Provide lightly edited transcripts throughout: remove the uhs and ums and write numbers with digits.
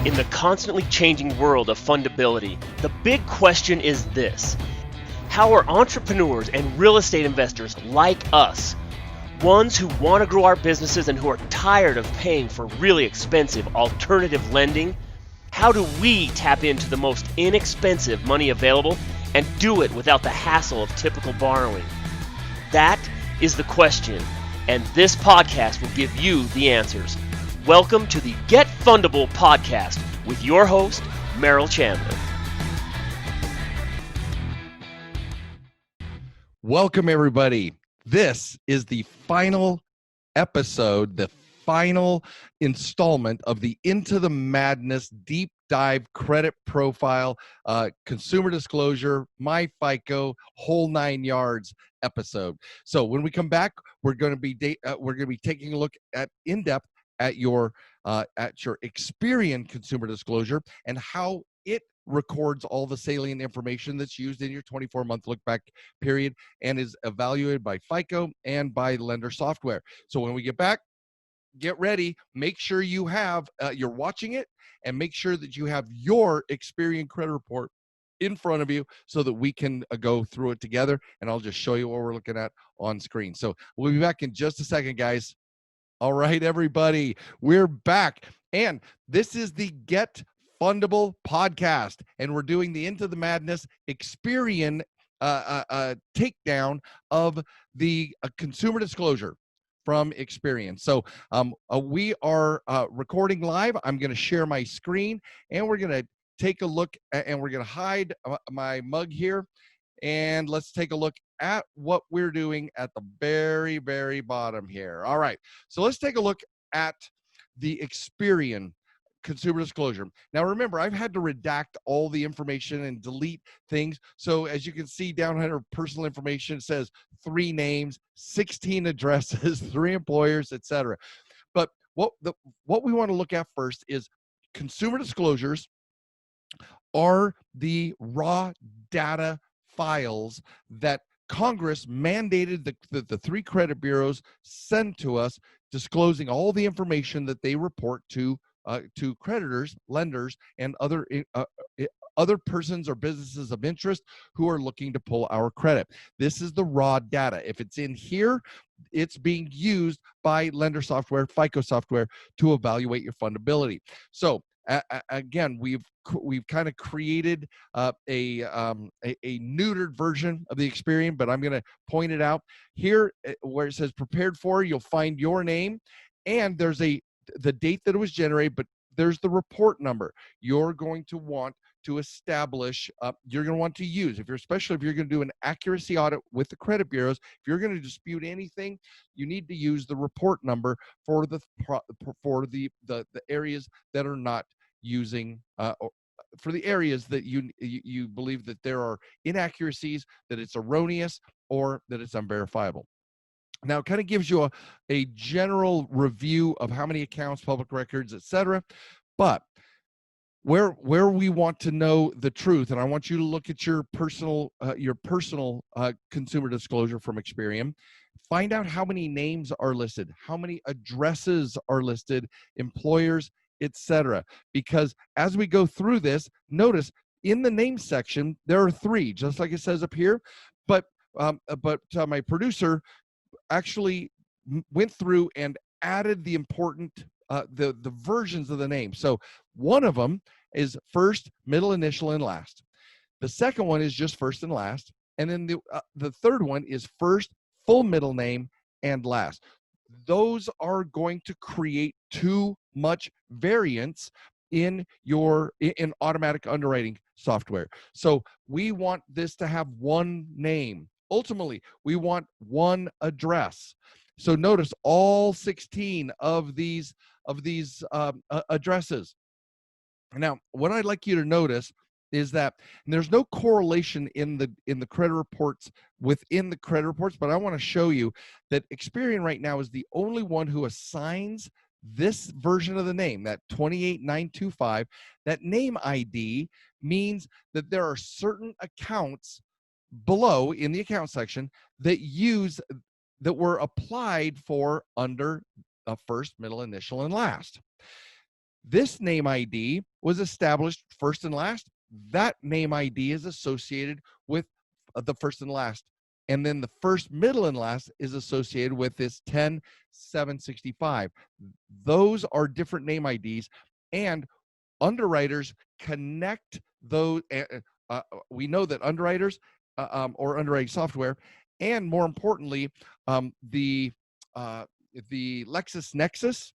In the constantly changing world of fundability, the big question is this: how are entrepreneurs and real estate investors like us, ones who want to grow our businesses and who are tired of paying for really expensive alternative lending, how do we tap into the most inexpensive money available and do it without the hassle of typical borrowing? That is the question, and this podcast will give you the answers. Welcome to the Get Fundable podcast with your host, Merrill Chandler. Welcome, everybody. This is the final episode, the final installment of the Into the Madness deep dive credit profile, consumer disclosure, myFICO, whole 9 yards episode. So when we come back, we're going to be taking a look at in depth at your Experian consumer disclosure and how it records all the salient information that's used in your 24-month look-back period and is evaluated by FICO and by lender software. So when we get back, get ready. Make sure you have, you're watching it, and make sure that you have your Experian credit report in front of you so that we can go through it together, and I'll just show you what we're looking at on screen. So we'll be back in just a second, guys. All right, everybody, we're back, and this is the Get Fundable podcast, and we're doing the Into the Madness Experian takedown of the consumer disclosure from Experian. So we are recording live. I'm going to share my screen, and we're going to take a look, and we're going to hide my mug here, and let's take a look at what we're doing at the very, very bottom here. All right, so let's take a look at the Experian consumer disclosure. Now, remember, I've had to redact all the information and delete things. So as you can see down under personal information, it says 3 names, 16 addresses, 3 employers, etc. But what we want to look at first is consumer disclosures are the raw data files that Congress mandated the 3 credit bureaus send to us, disclosing all the information that they report to creditors, lenders, and other persons or businesses of interest who are looking to pull our credit. This is the raw data. If it's in here, it's being used by lender software, FICO software, to evaluate your fundability. So again, we've kind of created a neutered version of the Experian, but I'm going to point it out here where it says prepared for. You'll find your name, and there's the date that it was generated, but there's the report number. You're going to want to establish, you're going to want to use, especially if you're going to do an accuracy audit with the credit bureaus, if you're going to dispute anything, you need to use the report number for the areas that are not using, for the areas that you believe that there are inaccuracies, that it's erroneous, or that it's unverifiable. Now, it kind of gives you a general review of how many accounts, public records, etc. But where we want to know the truth, and I want you to look at your personal consumer disclosure from Experian, find out how many names are listed, how many addresses are listed, employers, etc. Because as we go through this, notice in the name section there are 3, just like it says up here. But my producer actually went through and added the important the versions of the name. So one of them is first, middle, initial, and last. The second one is just first and last, and then the third one is first, full middle name, and last. Those are going to create too much variance in automatic underwriting software. So we want this to have one name. Ultimately, we want one address. So notice all 16 of these addresses. Now, what I'd like you to notice is that there's no correlation in the credit reports within the credit reports, but I want to show you that Experian right now is the only one who assigns this version of the name, that 28925. That name ID means that there are certain accounts below in the account section that were applied for under a first, middle, initial, and last. This name ID was established first and last. That name ID is associated with the first and last. And then the first, middle, and last is associated with this 10765. Those are different name IDs, and underwriters connect those. We know that underwriters or underwriting software, and more importantly, the LexisNexis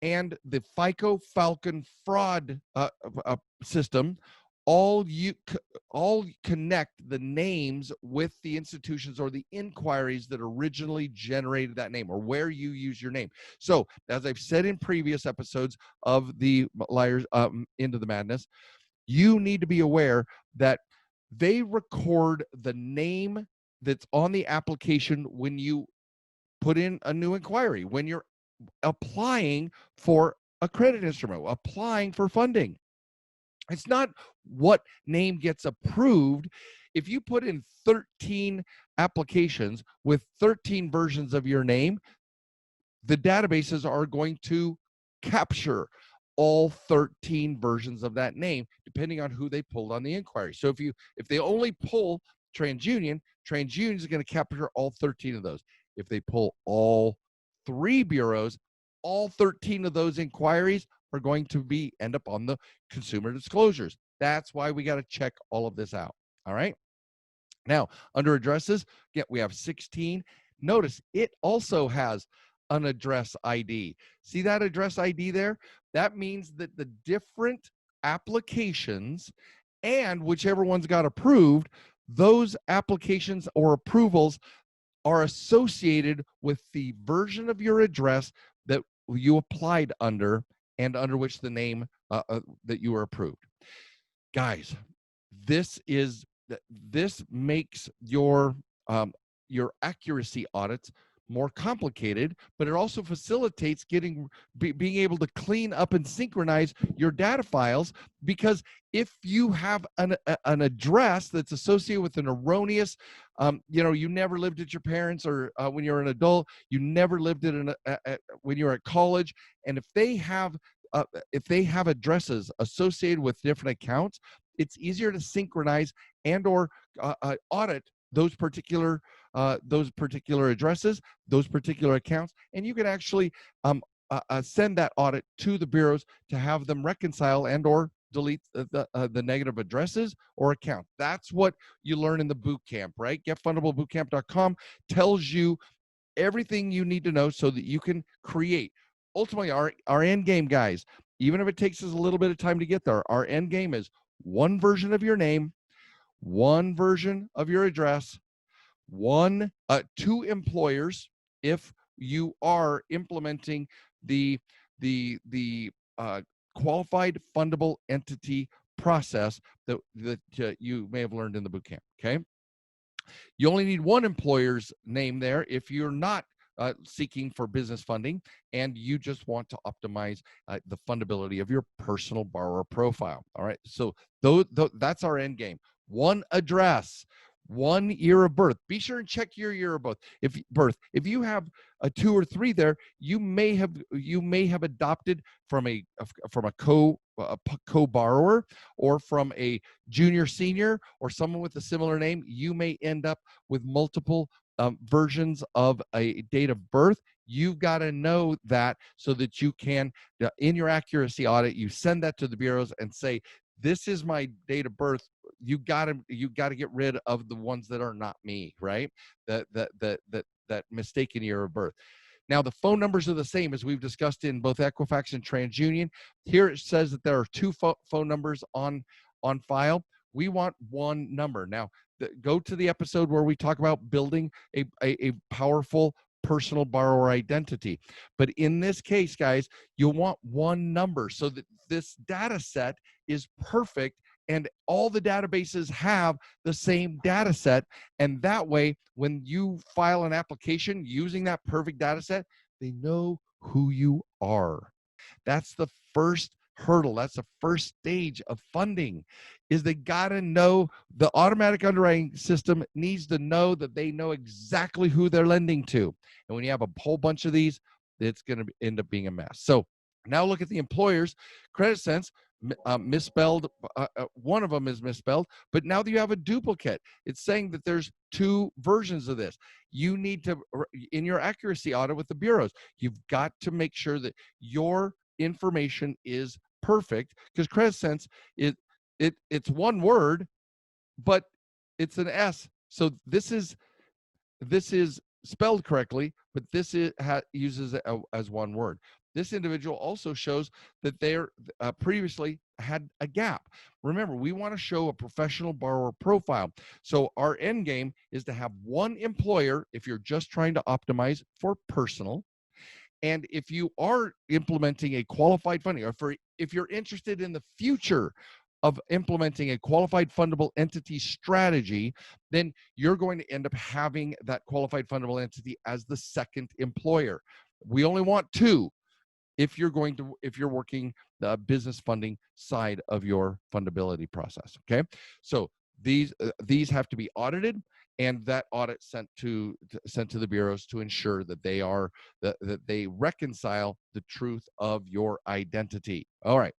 and the FICO Falcon fraud system all connect the names with the institutions or the inquiries that originally generated that name, or where you use your name. So, as I've said in previous episodes of the Liars Into the Madness, you need to be aware that they record the name that's on the application when you put in a new inquiry, when you're applying for a credit instrument, applying for funding. It's not what name gets approved. If you put in 13 applications with 13 versions of your name, the databases are going to capture all 13 versions of that name, depending on who they pulled on the inquiry. So if they only pull TransUnion, TransUnion is going to capture all 13 of those. If they pull all 3 bureaus, all 13 of those inquiries are going to end up on the consumer disclosures. That's why we got to check all of this out. All right. Now, under addresses, we have 16. Notice it also has an address ID. See that address ID there? That means that the different applications, and whichever ones got approved, those applications or approvals are associated with the version of your address that you applied under and under which the name that you were approved. Guys, this makes your accuracy audits more complicated, but it also facilitates being able to clean up and synchronize your data files, because if you have an address that's associated with an erroneous, you never lived at your parents, or when you're an adult, you never lived when you're at college, and if they have addresses associated with different accounts, it's easier to synchronize and or audit those particular addresses, those particular accounts, and you can actually send that audit to the bureaus to have them reconcile and or delete the negative addresses or accounts. That's what you learn in the boot camp, right? GetFundableBootcamp.com tells you everything you need to know so that you can create. Ultimately, our end game, guys, even if it takes us a little bit of time to get there, our end game is one version of your name, one version of your address, two employers if you are implementing the qualified fundable entity process that you may have learned in the boot camp. Okay, you only need one employer's name there if you're not seeking for business funding and you just want to optimize the fundability of your personal borrower profile. All right, so that's our end game. One address, 1 year of birth. Be sure and check your year of birth. If you have a 2 or 3 there, you may have adopted from a co-borrower, or from a junior senior, or someone with a similar name. You may end up with multiple versions of a date of birth. You've got to know that so that you can, in your accuracy audit, you send that to the bureaus and say, this is my date of birth. You got to get rid of the ones that are not me, right? That mistaken year of birth. Now, the phone numbers are the same as we've discussed in both Equifax and TransUnion. Here it says that there are 2 phone numbers on file. We want one number. Now, go to the episode where we talk about building a powerful personal borrower identity. But in this case, guys, you'll want one number so that this data set is perfect and all the databases have the same data set. And that way, when you file an application using that perfect data set, they know who you are. That's the first hurdle. That's the first stage of funding, is they got to know, the automatic underwriting system needs to know that they know exactly who they're lending to. And when you have a whole bunch of these, it's going to end up being a mess. So now look at the employers. Credit Sense misspelled. One of them is misspelled, but now that you have a duplicate, it's saying that there's two versions of this. You need to, in your accuracy audit with the bureaus, you've got to make sure that your information is perfect, because Credit Sense it's one word, but it's an S. So this is spelled correctly, but this uses it as one word. This individual also shows that they're previously had a gap. Remember, we want to show a professional borrower profile. So our end game is to have one employer if you're just trying to optimize for personal. And if you are implementing a qualified funding, or if you're interested in the future of implementing a qualified fundable entity strategy, then you're going to end up having that qualified fundable entity as the second employer. We only want two if you're working the business funding side of your fundability process. Okay, so these have to be audited, and that audit sent to the bureaus to ensure that that they reconcile the truth of your identity. All right.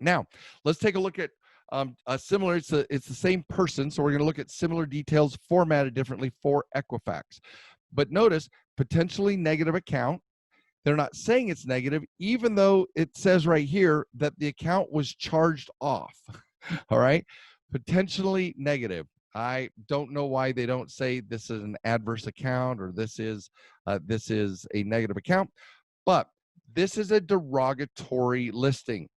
Now, let's take a look at a similar, it's the same person, so we're going to look at similar details formatted differently for Equifax. But notice, potentially negative account. They're not saying it's negative, even though it says right here that the account was charged off. All right, potentially negative. I don't know why they don't say this is an adverse account or this is a negative account, but this is a derogatory listing.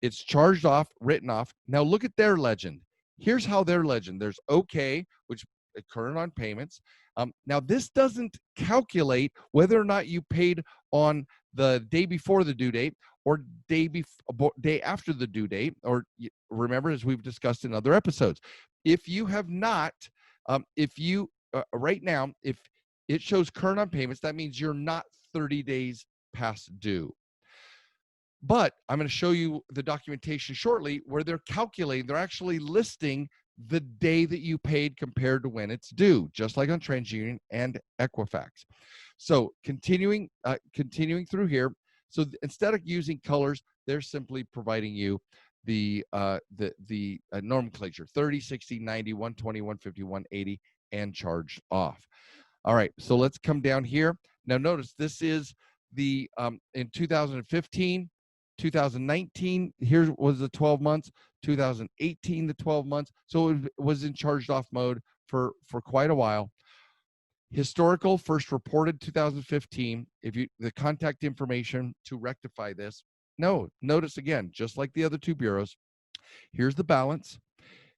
It's charged off, written off. Now look at their legend. Here's how their legend. There's okay, which current on payments. Now this doesn't calculate whether or not you paid on the day before the due date or day after the due date, or remember, as we've discussed in other episodes, if you have not, right now, if it shows current on payments, that means you're not 30 days past due. But I'm going to show you the documentation shortly where they're calculating, they're actually listing the day that you paid compared to when it's due, just like on TransUnion and Equifax. So continuing through here. So instead of using colors, they're simply providing you the nomenclature: 30, 60, 90, 120, 150, 180, and charged off. All right, so let's come down here. Now notice this is the in 2015, 2019, here was the 12 months, 2018, the 12 months. So it was in charged off mode for quite a while. Historical, first reported 2015. If you, the contact information to rectify this. No, notice again, just like the other two bureaus, here's the balance.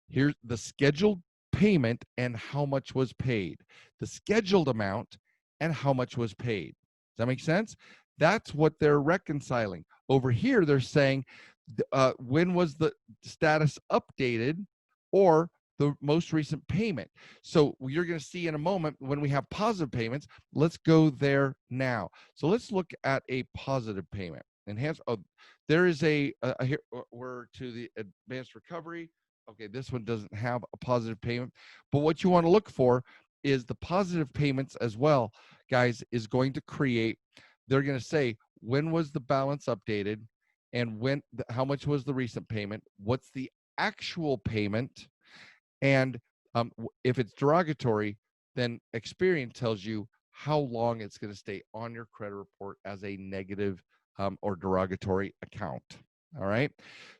Here's the scheduled payment and how much was paid. The scheduled amount and how much was paid. Does that make sense? That's what they're reconciling. Over here, they're saying when was the status updated or the most recent payment. So you're going to see in a moment when we have positive payments. Let's go there now. So let's look at a positive payment. Enhance. Oh, there is here we're to the advanced recovery. Okay, this one doesn't have a positive payment, but what you want to look for is the positive payments as well, guys, is going to create. They're going to say when was the balance updated, and how much was the recent payment, what's the actual payment, and if it's derogatory, then Experian tells you how long it's going to stay on your credit report as a negative or derogatory account. All right,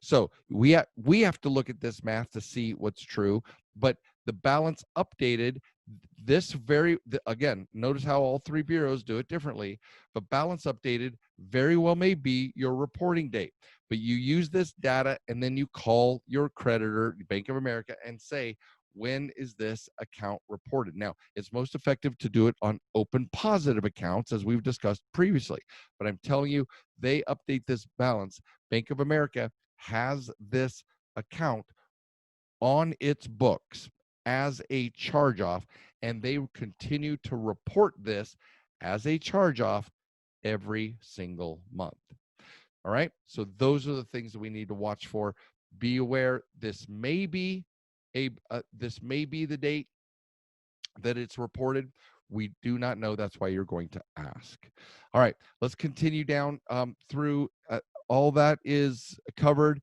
so we have to look at this math to see what's true, but the balance updated, again, notice how all three bureaus do it differently, but balance updated very well may be your reporting date. But you use this data and then you call your creditor, Bank of America, and say, when is this account reported? Now, it's most effective to do it on open positive accounts, as we've discussed previously. But I'm telling you, they update this balance. Bank of America has this account on its books as a charge-off, and they continue to report this as a charge-off every single month. All right, so those are the things that we need to watch for. Be aware, this may be the date that it's reported. We do not know. That's why you're going to ask. All right, let's continue down through all that is covered.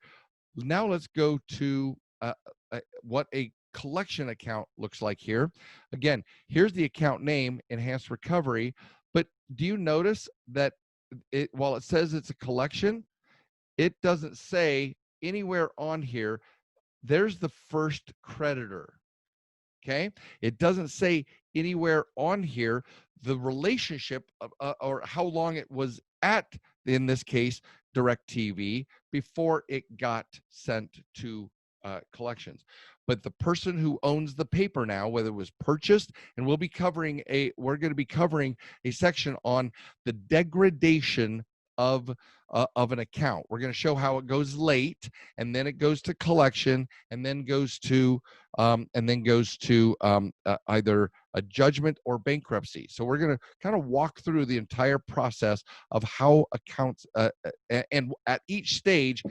Now let's go to what a collection account looks like here. Again, here's the account name, Enhanced Recovery. But do you notice that while it says it's a collection, it doesn't say anywhere on here, there's the first creditor. Okay, it doesn't say anywhere on here the relationship or how long it was at, in this case, DirecTV, before it got sent to collections. But the person who owns the paper now, whether it was purchased, and we're going to be covering a section on the degradation of an account. We're going to show how it goes late, and then it goes to collection, and then goes to either a judgment or bankruptcy. So we're going to kind of walk through the entire process of how accounts and at each stage,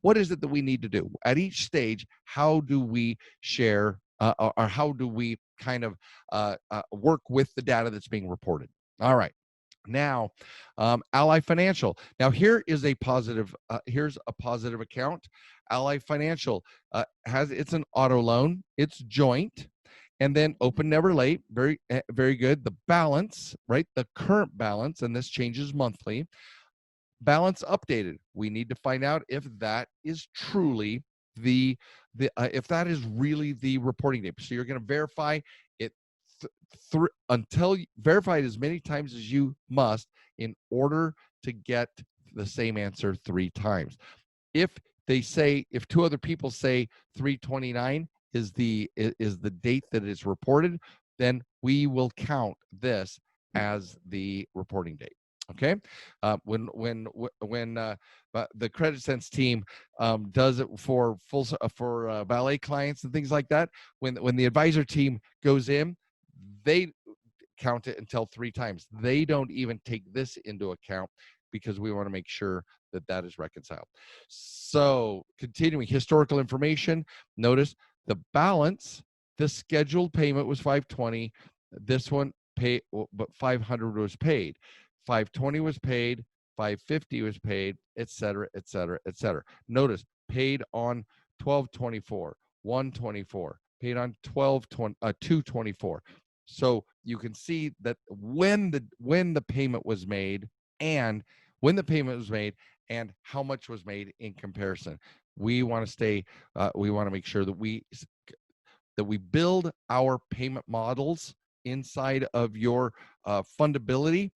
what is it that we need to do at each stage? How do we share or how do we kind of work with the data that's being reported? All right. Now, Ally Financial. Now, here's a positive account. Ally Financial it's an auto loan. It's joint, and then open never late. Very, very good. The balance, right? The current balance, and this changes monthly. Balance updated. We need to find out if that is truly if that is really the reporting date. So you're going to verify it verify it as many times as you must in order to get the same answer 3 times. If two other people say 3/29 is the date that is reported, then we will count this as the reporting date. Okay, when the Credit Sense team does it for valet clients and things like that, when the advisor team goes in, they count it until 3 times. They don't even take this into account because we want to make sure that that is reconciled. So continuing historical information, notice the balance, the scheduled payment was 520. This one paid, but 500 was paid. 520 was paid, 550 was paid, et cetera, et cetera, et cetera. Notice paid on 12/24, 1/24, paid on 2/24. So you can see that when the payment was made and how much was made in comparison. We want to make sure that we build our payment models inside of your fundability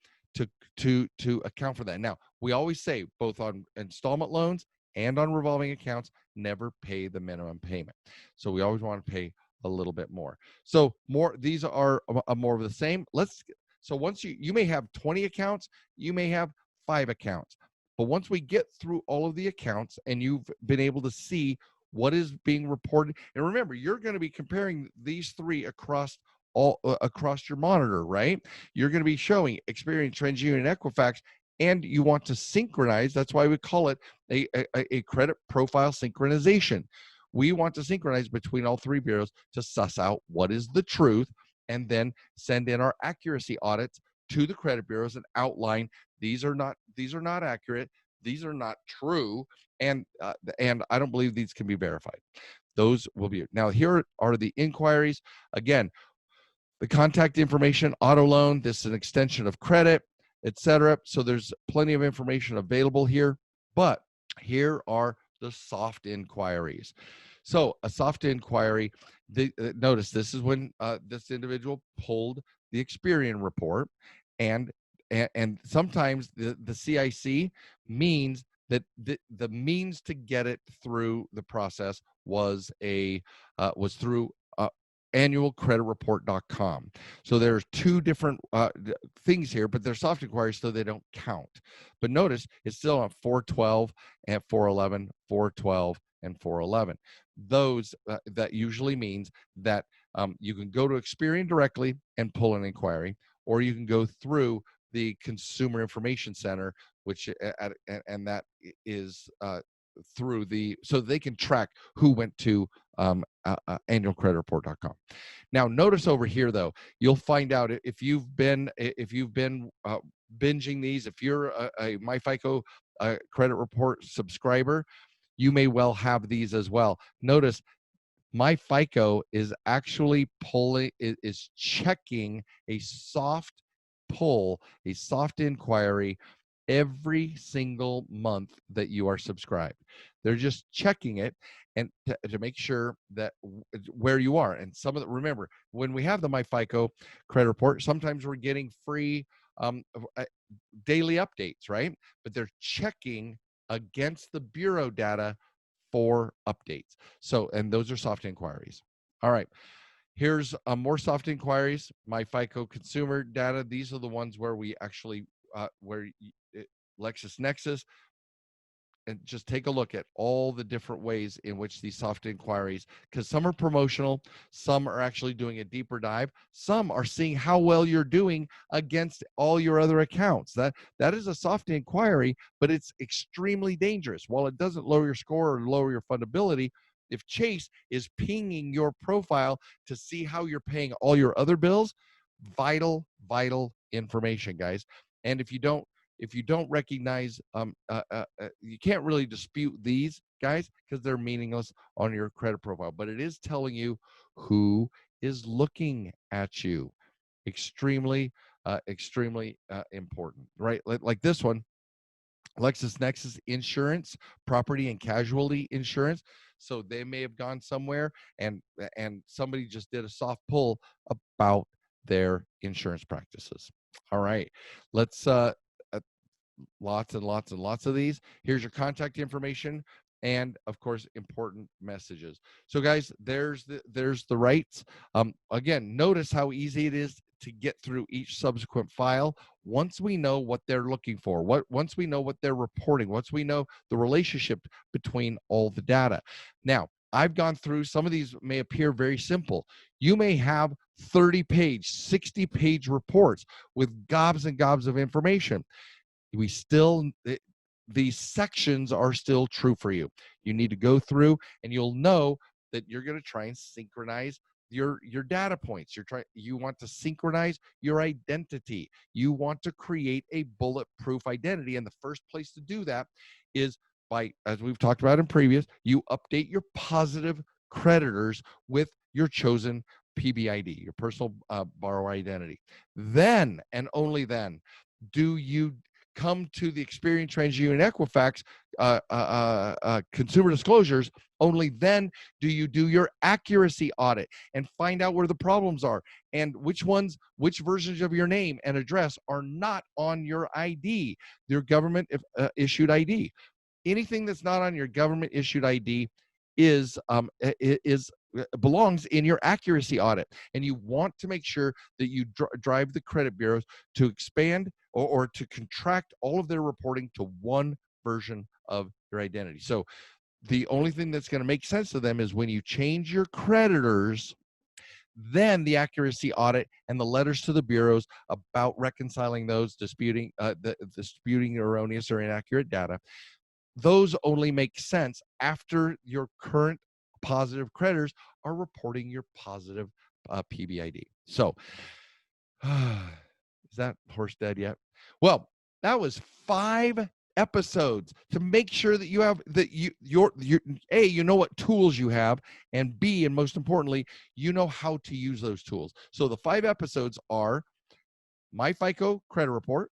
to account for that. Now, we always say, both on installment loans and on revolving accounts, never pay the minimum payment. So we always want to pay a little bit more. So these are more of the same. So once you may have 20 accounts, you may have 5 accounts. But once we get through all of the accounts and you've been able to see what is being reported, and remember, you're going to be comparing these 3 across your monitor, right? You're going to be showing Experian, TransUnion, and Equifax, and you want to synchronize. That's why we call it a credit profile synchronization. We want to synchronize between all 3 bureaus to suss out what is the truth, and then send in our accuracy audits to the credit bureaus and outline these are not accurate, these are not true, and I don't believe these can be verified. Those will be. Now, here are the inquiries. Again, the contact information, auto loan, this is an extension of credit, etc. So there's plenty of information available here, but here are the soft inquiries. So a soft inquiry, notice this is when this individual pulled the Experian report, and sometimes the CIC means that the means to get it through the process was through annualcreditreport.com. So there's 2 different things here, but they're soft inquiries, so they don't count. But notice it's still on 412 and 411, 412 and 411. Those that usually means that you can go to Experian directly and pull an inquiry, or you can go through the Consumer Information Center, which and that is through so they can track who went to annualcreditreport.com. Now, notice over here, though, you'll find out if you've been binging these, if you're a myFICO credit report subscriber, you may well have these as well. Notice myFICO is actually is checking a soft pull, a soft inquiry every single month that you are subscribed. They're just checking it and to make sure that where you are. And some of the, remember, when we have the myFICO credit report, sometimes we're getting free daily updates, right? But they're checking against the bureau data for updates. So, and those are soft inquiries. All right. Here's more soft inquiries. myFICO consumer data. These are the ones where we actually, LexisNexis, and just take a look at all the different ways in which these soft inquiries, because some are promotional, some are actually doing a deeper dive, some are seeing how well you're doing against all your other accounts. That is a soft inquiry, but it's extremely dangerous. While it doesn't lower your score or lower your fundability, if Chase is pinging your profile to see how you're paying all your other bills, vital information, guys. And if you don't recognize, you can't really dispute these, guys, because they're meaningless on your credit profile. But it is telling you who is looking at you. Extremely important, right? Like this one, LexisNexis insurance, property and casualty insurance. So they may have gone somewhere and somebody just did a soft pull about their insurance practices. All right, let's lots and lots of these. Here's your contact information and of course important messages. So guys, there's the rights. Again, notice how easy it is to get through each subsequent file once we know what they're looking for, once we know what they're reporting, once we know the relationship between all the data. Now, I've gone through, some of these may appear very simple. You may have 30-page, 60-page reports with gobs and gobs of information. We still, these sections are still true for you. You need to go through and you'll know that you're going to try and synchronize your data points. You want to synchronize your identity. You want to create a bulletproof identity. And the first place to do that is by, as we've talked about in previous, you update your positive creditors with your chosen PBID, your personal borrower identity. Then and only then do you come to the Experian, TransUnion, Equifax consumer disclosures. Only then do you do your accuracy audit and find out where the problems are and which versions of your name and address are not on your ID, your government issued ID. Anything that's not on your government issued ID belongs in your accuracy audit, and you want to make sure that you drive the credit bureaus to expand or to contract all of their reporting to one version of your identity. So the only thing that's going to make sense to them is when you change your creditors, then the accuracy audit and the letters to the bureaus about reconciling those, disputing erroneous or inaccurate data, those only make sense after your current positive creditors are reporting your positive PBID. So, is that horse dead yet? Well, that was 5 episodes to make sure that you have you know what tools you have, and B, and most importantly, you know how to use those tools. So the 5 episodes are myFICO credit report,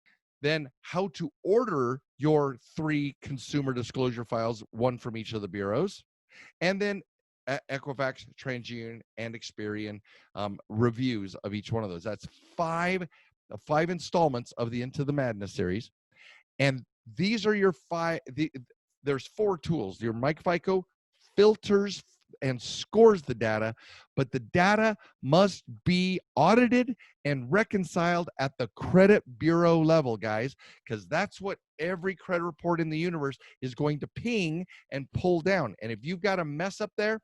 then how to order your 3 consumer disclosure files, 1 from each of the bureaus, and then Equifax, TransUnion, and Experian reviews of each one of those. That's 5 installments of the Into the Madness series. And these are your 5, there's 4 tools. Your myFICO filters and scores the data, but the data must be audited and reconciled at the credit bureau level, guys, because that's what every credit report in the universe is going to ping and pull down. And if you've got a mess up there,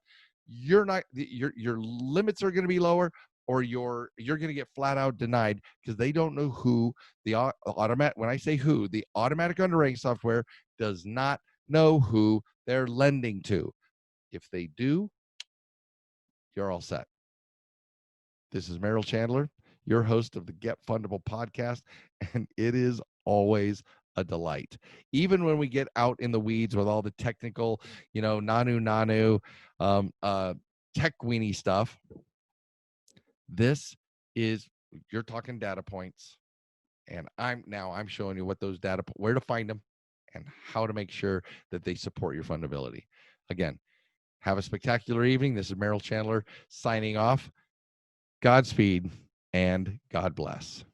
your limits are going to be lower, or you're going to get flat out denied, because they don't know who the automatic, when I say who, the automatic underwriting software does not know who they're lending to. If they do, you're all set. This is Merrill Chandler, your host of the Get Fundable podcast, and it is always a delight. Even when we get out in the weeds with all the technical, nanu, tech weenie stuff, you're talking data points, and I'm showing you what those where to find them and how to make sure that they support your fundability. Again, have a spectacular evening. This is Merrill Chandler signing off. Godspeed and God bless.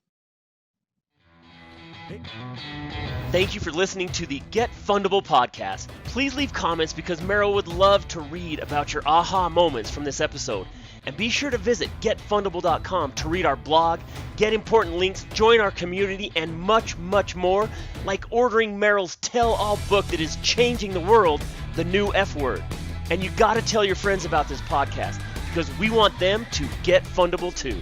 Thank you for listening to the Get Fundable podcast. Please leave comments because Merrill would love to read about your aha moments from this episode. And be sure to visit getfundable.com to read our blog, get important links, join our community, and much, much more, like ordering Merrill's tell-all book that is changing the world, The New F Word. And you got to tell your friends about this podcast because we want them to get fundable too.